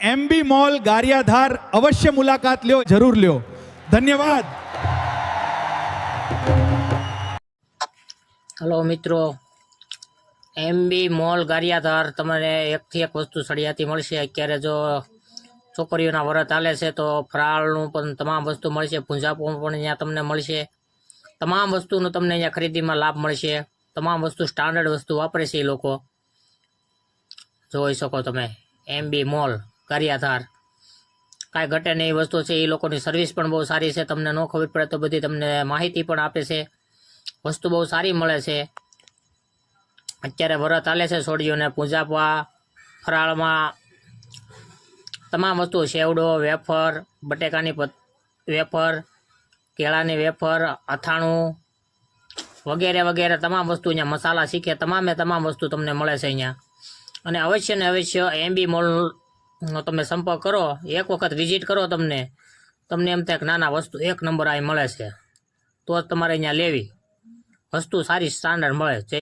MB mall Gariadhar અવશ્ય મુલાકાત લ્યો, જરૂર લ્યો. ધન્યવાદ. હલો મિત્રો, એમબી મોલ ગારિયાધાર તમને એકથી એક વસ્તુ સળિયાતી મળશે. અત્યારે જો છોકરીઓના વ્રત હાલે છે તો ફરાળનું પણ તમામ વસ્તુ મળશે. પૂંજાપો પણ અહીંયા તમને મળશે. તમામ વસ્તુનો તમને અહીંયા ખરીદીમાં લાભ મળશે. તમામ વસ્તુ સ્ટાન્ડર્ડ વસ્તુ વાપરે છે એ લોકો. જોઈ શકો તમે એમબી મોલ ગારિયાધાર. કાંઈ ઘટે નહીં વસ્તુ છે. એ લોકોની સર્વિસ પણ બહુ સારી છે. તમને ન ખબર પડે તો બધી તમને માહિતી પણ આપે છે. વસ્તુ બહુ સારી મળે છે. અત્યારે વ્રત હાલે છે છોડીઓને પૂંજાપવા ફરાળમાં તમામ વસ્તુ સેવડો, વેફર, બટેકાની વેફર, કેળાની વેફર, અથાણું વગેરે વગેરે તમામ વસ્તુ અહીંયા મસાલા શીખે તમામ વસ્તુ તમને મળે છે અહીંયા. અને અવશ્ય ને અવશ્ય એમબી મોલનો તમે સંપર્ક કરો, એક વખત વિઝિટ કરો. તમને એમ થાય કે નાના વસ્તુ એક નંબર અહીં મળે છે તો જ તમારે અહીંયા લેવી. વસ્તુ સારી સ્ટાન્ડર્ડ મળે છે.